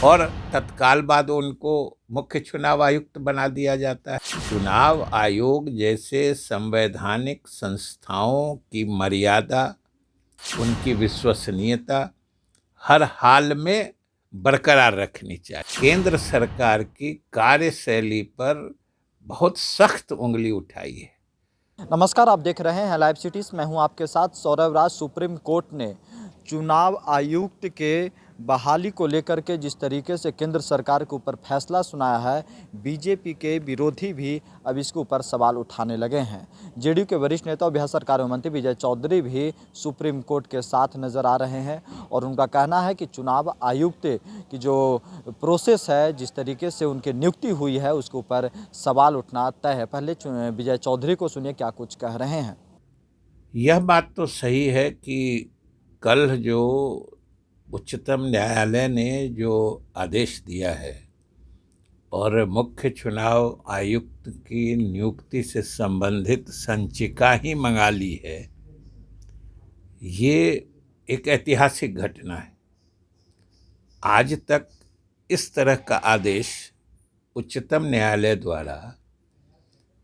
और तत्काल बाद उनको मुख्य चुनाव आयुक्त बना दिया जाता है। चुनाव आयोग जैसे संवैधानिक संस्थाओं की मर्यादा, उनकी विश्वसनीयता हर हाल में बरकरार रखनी चाहिए। केंद्र सरकार की कार्यशैली पर बहुत सख्त उंगली उठाई है। नमस्कार, आप देख रहे हैं लाइव सिटीज़। मैं हूं आपके साथ सौरभ राज। सुप्रीम कोर्ट ने चुनाव आयुक्त के बहाली को लेकर के जिस तरीके से केंद्र सरकार के ऊपर फैसला सुनाया है, बीजेपी के विरोधी भी अब इसके ऊपर सवाल उठाने लगे हैं। जेडीयू के वरिष्ठ नेता और बिहार सरकार में मंत्री विजय चौधरी भी सुप्रीम कोर्ट के साथ नज़र आ रहे हैं और उनका कहना है कि चुनाव आयुक्त की जो प्रोसेस है, जिस तरीके से उनकी नियुक्ति हुई है, उसके ऊपर सवाल उठना तय है। पहले विजय चौधरी को सुनिए क्या कुछ कह रहे हैं। यह बात तो सही है कि कल जो उच्चतम न्यायालय ने जो आदेश दिया है और मुख्य चुनाव आयुक्त की नियुक्ति से संबंधित संचिका ही मंगा ली है, ये एक ऐतिहासिक घटना है। आज तक इस तरह का आदेश उच्चतम न्यायालय द्वारा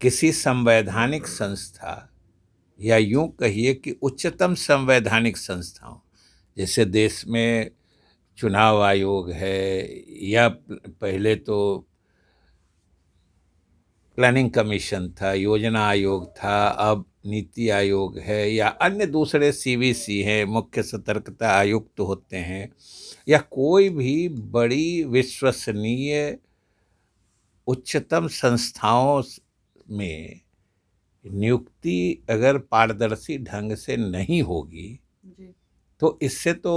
किसी संवैधानिक संस्था या यूं कहिए कि उच्चतम संवैधानिक संस्थाओं जैसे देश में चुनाव आयोग है, या पहले तो प्लानिंग कमीशन था, योजना आयोग था, अब नीति आयोग है, या अन्य दूसरे सीवीसी हैं, मुख्य सतर्कता आयुक्त होते हैं, या कोई भी बड़ी विश्वसनीय उच्चतम संस्थाओं में नियुक्ति अगर पारदर्शी ढंग से नहीं होगी तो इससे तो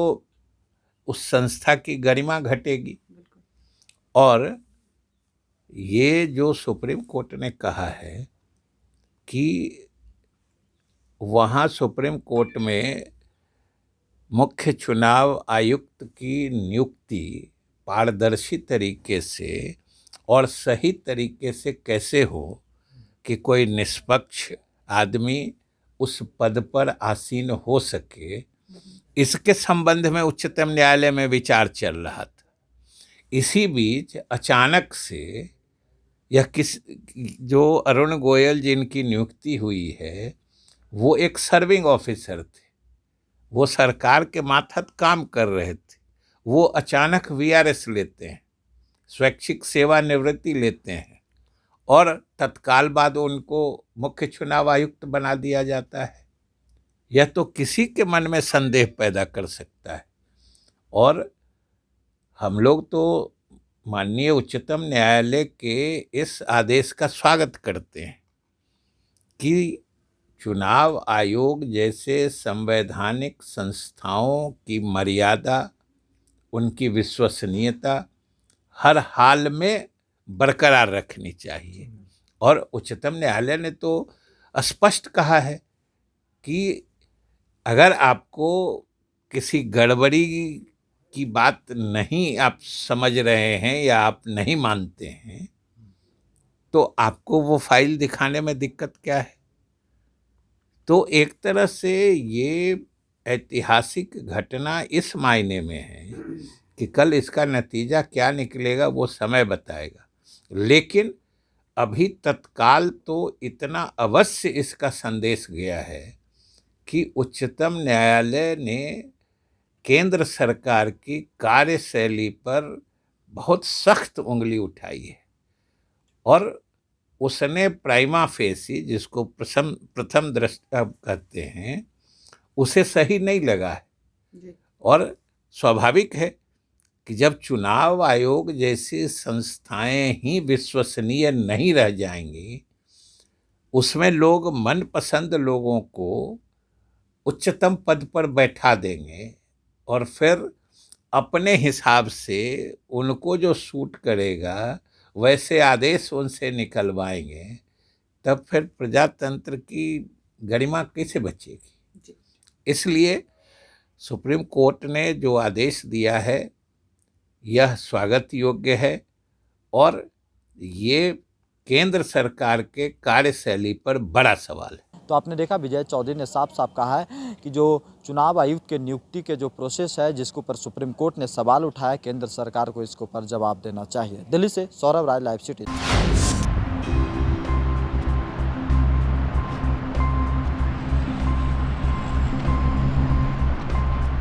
उस संस्था की गरिमा घटेगी। और ये जो सुप्रीम कोर्ट ने कहा है कि वहाँ सुप्रीम कोर्ट में मुख्य चुनाव आयुक्त की नियुक्ति पारदर्शी तरीके से और सही तरीके से कैसे हो कि कोई निष्पक्ष आदमी उस पद पर आसीन हो सके, इसके संबंध में उच्चतम न्यायालय में विचार चल रहा था। इसी बीच अचानक से यह जो अरुण गोयल जिनकी नियुक्ति हुई है, वो एक सर्विंग ऑफिसर थे, वो सरकार के मातहत काम कर रहे थे, वो अचानक वीआरएस लेते हैं, स्वैच्छिक सेवानिवृत्ति लेते हैं और तत्काल बाद उनको मुख्य चुनाव आयुक्त बना दिया जाता है। यह तो किसी के मन में संदेह पैदा कर सकता है। और हम लोग तो माननीय उच्चतम न्यायालय के इस आदेश का स्वागत करते हैं कि चुनाव आयोग जैसे संवैधानिक संस्थाओं की मर्यादा, उनकी विश्वसनीयता हर हाल में बरकरार रखनी चाहिए। और उच्चतम न्यायालय ने तो स्पष्ट कहा है कि अगर आपको किसी गड़बड़ी की बात नहीं आप समझ रहे हैं या आप नहीं मानते हैं तो आपको वो फाइल दिखाने में दिक्कत क्या है। तो एक तरह से ये ऐतिहासिक घटना इस मायने में है कि कल इसका नतीजा क्या निकलेगा वो समय बताएगा, लेकिन अभी तत्काल तो इतना अवश्य इसका संदेश गया है कि उच्चतम न्यायालय ने केंद्र सरकार की कार्यशैली पर बहुत सख्त उंगली उठाई है और उसने प्राइमा फेसी, जिसको प्रथम दृष्टया कहते हैं, उसे सही नहीं लगा है। और स्वाभाविक है कि जब चुनाव आयोग जैसी संस्थाएं ही विश्वसनीय नहीं रह जाएंगी, उसमें लोग मनपसंद लोगों को उच्चतम पद पर बैठा देंगे और फिर अपने हिसाब से उनको जो सूट करेगा वैसे आदेश उनसे निकलवाएंगे, तब फिर प्रजातंत्र की गरिमा कैसे बचेगी। इसलिए सुप्रीम कोर्ट ने जो आदेश दिया है यह स्वागत योग्य है और ये केंद्र सरकार के कार्यशैली पर बड़ा सवाल है। तो आपने देखा विजय चौधरी ने साफ साफ कहा है कि जो चुनाव आयुक्त के नियुक्ति के जो प्रोसेस है जिसके ऊपर सुप्रीम कोर्ट ने सवाल उठाया, केंद्र सरकार को इसके ऊपर जवाब देना चाहिए। दिल्ली से सौरभ राय, लाइव सिटी।